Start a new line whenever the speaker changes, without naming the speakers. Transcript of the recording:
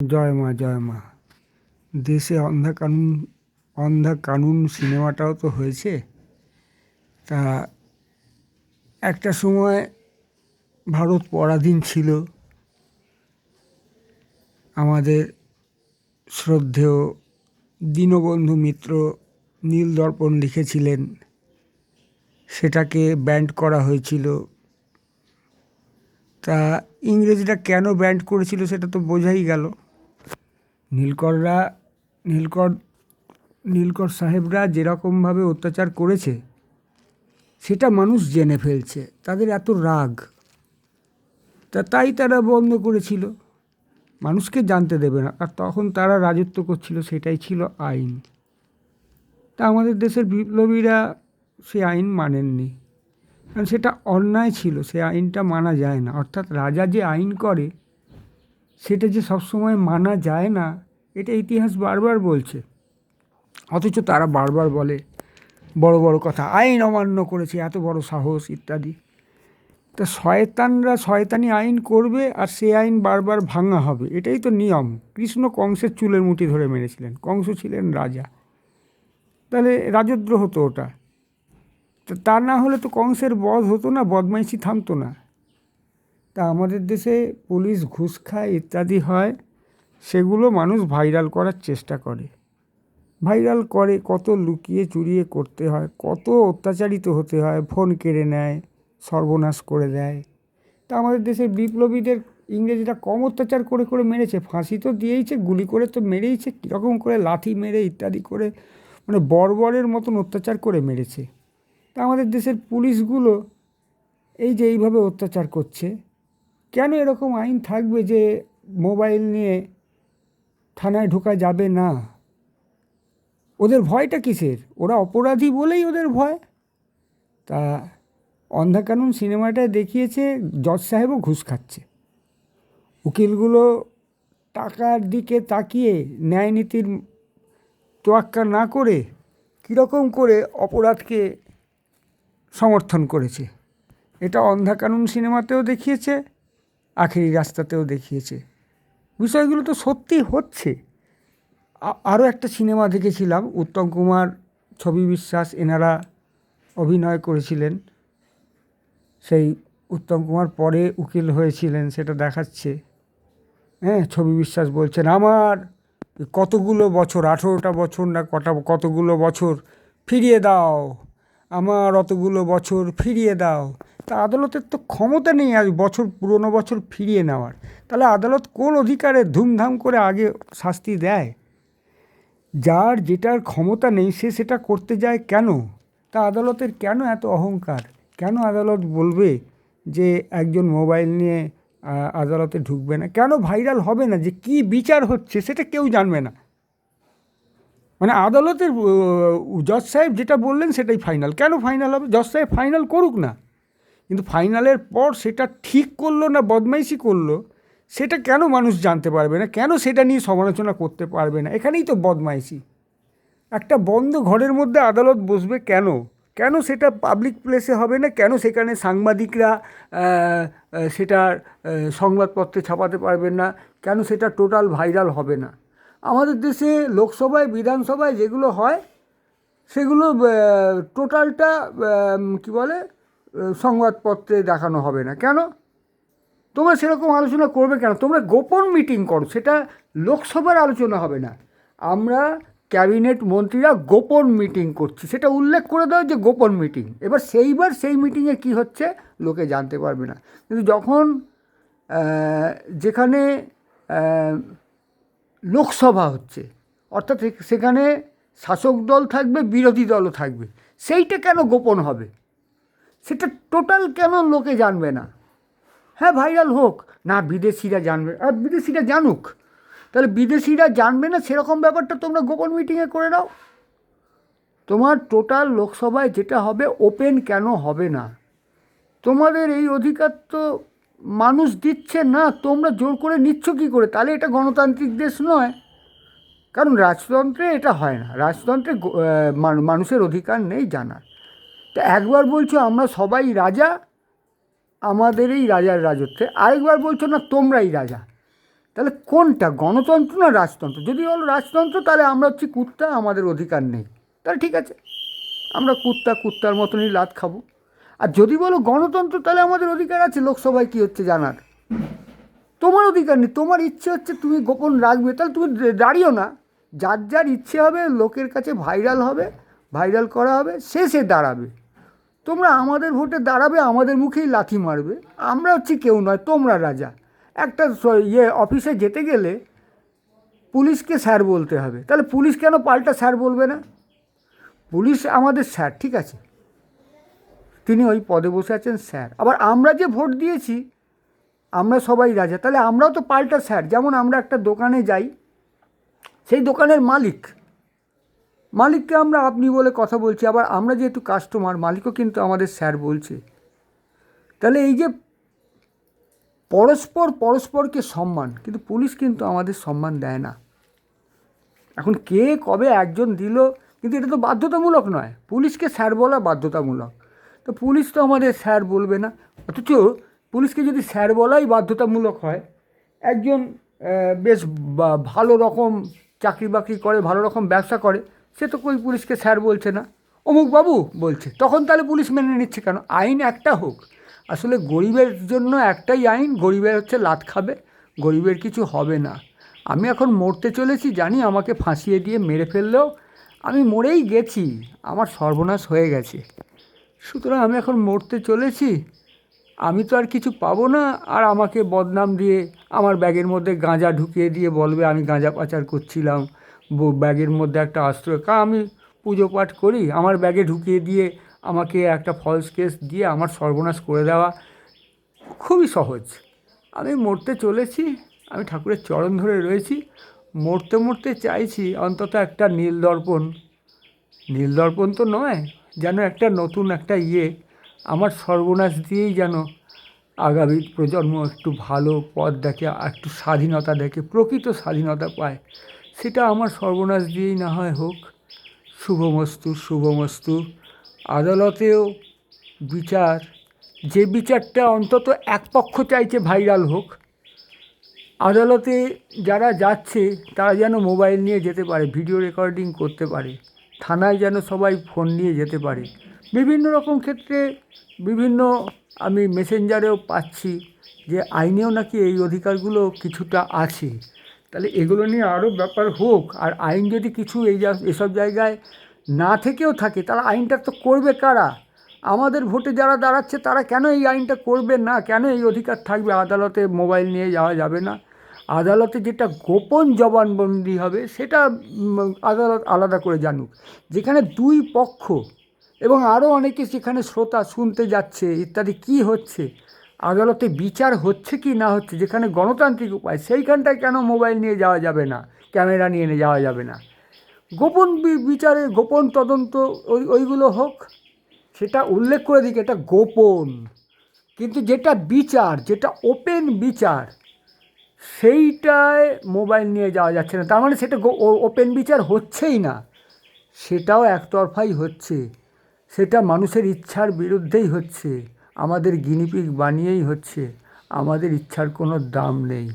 জয় মা, জয় মা। দেশে অন্ধা কানুন সিনেমাটাও তো হয়েছে। তা একটা সময় ভারত পরাধীন ছিল। আমাদের শ্রদ্ধেয় দীনবন্ধু মিত্র নীলদর্পণ লিখেছিলেন, সেটাকে ব্যান্ড করা হয়েছিল। তা ইংরেজরা কেন ব্যান্ড করেছিল সেটা তো বোঝাই গেল। নীলকররা নীলকর নীলকর সাহেবরা যেরকমভাবে অত্যাচার করেছে সেটা মানুষ জেনে ফেলছে, তাদের এত রাগ, তাই তারা বন্ধ করেছিল। মানুষকে জানতে দেবে না, আর তখন তারা রাজত্ব করছিল, সেটাই ছিল আইন। তা আমাদের দেশের বিপ্লবীরা সে আইন মানেননি, কারণ সেটা অন্যায় ছিল, সে আইনটা মানা যায় না। অর্থাৎ রাজা যে আইন করে সেটা যে সবসময় মানা যায় না, এটা ইতিহাস বারবার বলছে। অথচ তারা বারবার বলে বড় বড় কথা, আইন অমান্য করেছে, এত বড় সাহস ইত্যাদি। তা শয়তানরা শয়তানি আইন করবে আর সে আইন বারবার ভাঙা হবে, এটাই তো নিয়ম। কৃষ্ণ কংসের চুলের মুঠি ধরে মেরেছিলেন, কংস ছিলেন রাজা, তাহলে রাজদ্রোহ হতো ওটা। তা না হলে তো কংসের বধ হতো না, বদমাইশি থামতো না। তা আমাদের দেশে পুলিশ ঘুষ খায় ইত্যাদি হয়, সেগুলো মানুষ ভাইরাল করার চেষ্টা করে। ভাইরাল করে, কত লুকিয়ে চুরিয়ে করতে হয়, কত অত্যাচারিত হতে হয়, ফোন কেড়ে নেয়, সর্বনাশ করে দেয়। তা আমাদের দেশের বিপ্লবীদের ইংরেজরা কম অত্যাচার করে করে মেরেছে? ফাঁসি তো দিয়েইছে, গুলি করে তো মেরেইছে, কীরকম করে লাথি মেরে ইত্যাদি করে, মানে বর্বরের মতন অত্যাচার করে মেরেছে। তা আমাদের দেশের পুলিশগুলো এই যে এইভাবে অত্যাচার করছে, কেন এরকম আইন থাকবে যে মোবাইল নিয়ে থানায় ঢোকা যাবে না? ওদের ভয়টা কিসের? ওরা অপরাধী বলেই ওদের ভয়। তা অন্ধকানুন সিনেমাটায় দেখিয়েছে জজ সাহেবও ঘুষ খাচ্ছে, উকিলগুলো টাকার দিকে তাকিয়ে ন্যায় নীতির তোয়াক্কা না করে কীরকম করে অপরাধকে সমর্থন করেছে। এটা অন্ধকানুন সিনেমাতেও দেখিয়েছে, আখেরি রাস্তাতেও দেখিয়েছে। বিষয়গুলো তো সত্যি হচ্ছে। আরও একটা সিনেমা দেখেছিলাম, উত্তম কুমার, ছবি বিশ্বাস এনারা অভিনয় করেছিলেন। সেই উত্তম কুমার পরে উকিল হয়েছিলেন, সেটা দেখাচ্ছে। হ্যাঁ, ছবি বিশ্বাস বলছেন, আমার কতগুলো বছর, 18টা বছর না কতগুলো বছর ফিরিয়ে দাও, আমার অতগুলো বছর ফিরিয়ে দাও। তা আদালতের তো ক্ষমতা নেই আজ বছর, পুরনো বছর ফিরিয়ে নেওয়ার। তাহলে আদালত কোন অধিকারে ধুমধাম করে আগে শাস্তি দেয়? যার যেটার ক্ষমতা নেই সে সেটা করতে যায় কেন? তা আদালতের কেন এত অহংকার? কেন আদালত বলবে যে একজন মোবাইল নিয়ে আদালতে ঢুকবে না? কেন ভাইরাল হবে না যে কি বিচার হচ্ছে সেটা কেউ জানবে না? মানে আদালতের জজ সাহেব যেটা বললেন সেটাই ফাইনাল। কেন ফাইনাল হবে? জজ সাহেব ফাইনাল করুক না, কিন্তু ফাইনালের পর সেটা ঠিক করলো না বদমাইশি করলো, সেটা কেন মানুষ জানতে পারবে না? কেন সেটা নিয়ে সমালোচনা করতে পারবে না? এখানেই তো বদমাইশি। একটা বন্ধ ঘরের মধ্যে আদালত বসবে কেন? কেন সেটা পাবলিক প্লেসে হবে না? কেন সেখানে সাংবাদিকরা সেটার সংবাদপত্রে ছাপাতে পারবেন না? কেন সেটা টোটাল ভাইরাল হবে না? আমাদের দেশে লোকসভায়, বিধানসভায় যেগুলো হয় সেগুলো টোটালটা কী বলে, সংবাদপত্রে দেখানো হবে না কেন? তোমরা সেরকম আলোচনা করবে কেন? তোমরা গোপন মিটিং করো, সেটা লোকসভার আলোচনা হবে না। আমরা ক্যাবিনেট মন্ত্রীরা গোপন মিটিং করছি, সেটা উল্লেখ করে দাও যে গোপন মিটিং। এবার সেই মিটিংয়ে কী হচ্ছে লোকে জানতে পারবে না। কিন্তু যখন যেখানে লোকসভা হচ্ছে, অর্থাৎ সেখানে শাসক দল থাকবে, বিরোধী দলও থাকবে, সেইটা কেন গোপন হবে? সেটা টোটাল কেন লোকে জানবে না? হ্যাঁ, ভাইরাল হোক না, বিদেশিরা জানবে, আর বিদেশিরা জানুক, তাহলে বিদেশিরা জানবে না সেরকম ব্যাপারটা তোমরা গোপন মিটিংয়ে করে দাও। তোমার টোটাল লোকসভায় যেটা হবে ওপেন কেন হবে না? তোমাদের এই অধিকার তো মানুষ দিচ্ছে না, তোমরা জোর করে নিচ্ছ কী করে? তাহলে এটা গণতান্ত্রিক দেশ নয়। কারণ রাজতন্ত্রে এটা হয় না, রাজতন্ত্রে মানুষের অধিকার নেই জানার। তা একবার বলছো আমরা সবাই রাজা, আমাদের এই রাজার রাজত্বে, আরেকবার বলছো না তোমরাই রাজা। তাহলে কোনটা, গণতন্ত্র না রাজতন্ত্র? যদি হলো রাজতন্ত্র তাহলে আমরা হচ্ছি কুত্তা, আমাদের অধিকার নেই, তাহলে ঠিক আছে, আমরা কুত্তার মতনই লাত খাবো। আর যদি বলো গণতন্ত্র তাহলে আমাদের অধিকার আছে লোকসভায় কী হচ্ছে জানার, তোমার অধিকার নেই। তোমার ইচ্ছে হচ্ছে তুমি গোপন রাখবে, তাহলে তুমি দাঁড়িও না। যার যার ইচ্ছে হবে, লোকের কাছে ভাইরাল হবে, ভাইরাল করা হবে, সে দাঁড়াবে। তোমরা আমাদের ভোটে দাঁড়াবে, আমাদের মুখেই লাথি মারবে, আমরা হচ্ছি কেউ নয়, তোমরা রাজা। একটা অফিসে যেতে গেলে পুলিশকে স্যার বলতে হবে, তাহলে পুলিশ কেন পাল্টা স্যার বলবে না? পুলিশ আমাদের স্যার, ঠিক আছে, তিনি ওই পদে বসে আছেন স্যার। আবার আমরা যে ভোট দিয়েছি আমরা সবাই রাজা, তাহলে আমরাও তো পাল্টা স্যার। যেমন আমরা একটা দোকানে যাই, সেই দোকানের মালিককে আমরা আপনি বলে কথা বলছি, আবার আমরা যেহেতু কাস্টমার, মালিকও কিন্তু আমাদের স্যার বলছে। তাহলে এই যে পরস্পরকে সম্মান, কিন্তু পুলিশ কিন্তু আমাদের সম্মান দেয় না। এখন কে কবে একজন দিল, কিন্তু এটা তো বাধ্যতামূলক নয়, পুলিশকে স্যার বলা বাধ্যতামূলক। তো পুলিশ তো আমাদের স্যার বলবে না, অথচ পুলিশকে যদি স্যার বলাই বাধ্যতামূলক হয়, একজন বেশ ভালো রকম চাকরি বাকরি করে, ভালো রকম ব্যবসা করে, সে তো কই পুলিশকে স্যার বলছে না, অমুক বাবু বলছে, তখন তাহলে পুলিশ মেনে নিচ্ছে কেন? আইন একটা হোক। আসলে গরিবের জন্য একটাই আইন, গরিবের হচ্ছে লাত খাবে, গরিবের কিছু হবে না। আমি এখন মরতে চলেছি, জানি আমাকে ফাঁসিয়ে দিয়ে মেরে ফেললেও আমি মরেই গেছি, আমার সর্বনাশ হয়ে গেছে। সুতরাং আমি এখন মরতে চলেছি, আমি তো আর কিছু পাবো না। আর আমাকে বদনাম দিয়ে আমার ব্যাগের মধ্যে গাঁজা ঢুকিয়ে দিয়ে বলবে আমি গাঁজা পাচার করছিলাম, ব্যাগের মধ্যে একটা আশ্রয়, আমি পুজো পাঠ করি, আমার ব্যাগে ঢুকিয়ে দিয়ে আমাকে একটা ফলস কেস দিয়ে আমার সর্বনাশ করে দেওয়া খুবই সহজ। আমি মরতে চলেছি, আমি ঠাকুরের চরণ ধরে রয়েছি, মরতে মরতে চাইছি অন্তত একটা নীল দর্পণ তো নয়, যেন একটা নতুন একটা আমার সর্বনাশ দিয়েই যেন আগামী প্রজন্ম একটু ভালো পথ দেখে, একটু স্বাধীনতা দেখে, প্রকৃত স্বাধীনতা পায়। সেটা আমার সর্বনাশ দিয়েই না হয় হোক। শুভমস্তু। আদালতেও বিচার, যে বিচারটা অন্তত এক পক্ষ চাইছে ভাইরাল হোক, আদালতে যারা যাচ্ছে তারা যেন মোবাইল নিয়ে যেতে পারে, ভিডিও রেকর্ডিং করতে পারে, থানায় যেন সবাই ফোন নিয়ে যেতে পারে। বিভিন্ন রকম ক্ষেত্রে বিভিন্ন, আমি মেসেঞ্জারেও পাচ্ছি যে আইনেও নাকি এই অধিকারগুলো কিছুটা আছে। তাহলে এগুলো নিয়ে আরও ব্যাপার হোক। আর আইন যদি কিছু এসব জায়গায় না থেকেও থাকে, তাহলে আইনটা তো করবে কারা? আমাদের ভোটে যারা দাঁড়াচ্ছে তারা কেন এই আইনটা করবে না? কেন এই অধিকার থাকবে আদালতে মোবাইল নিয়ে যাওয়া যাবে না? আদালতে যেটা গোপন জবানবন্দি হবে সেটা আদালত আলাদা করে জানুক। যেখানে দুই পক্ষ এবং আরও অনেকে সেখানে শ্রোতা শুনতে যাচ্ছে ইত্যাদি, কি হচ্ছে আদালতে বিচার হচ্ছে কি না হচ্ছে, যেখানে গণতান্ত্রিক উপায়, সেইখানটায় কেন মোবাইল নিয়ে যাওয়া যাবে না, ক্যামেরা নিয়ে যাওয়া যাবে না? গোপন বিচারে গোপন তদন্ত ওইগুলো হোক, সেটা উল্লেখ করে দিক এটা গোপন। কিন্তু যেটা বিচার, যেটা ওপেন বিচার, সেইটায় মোবাইল নিয়ে যাওয়া যাচ্ছে না, তার মানে সেটা ওপেন বিচার হচ্ছেই না, সেটাও একতরফাই হচ্ছে, সেটা মানুষের ইচ্ছার বিরুদ্ধেই হচ্ছে, আমাদের গিনিপিগ বানিয়েই হচ্ছে, আমাদের ইচ্ছার কোনো দাম নেই।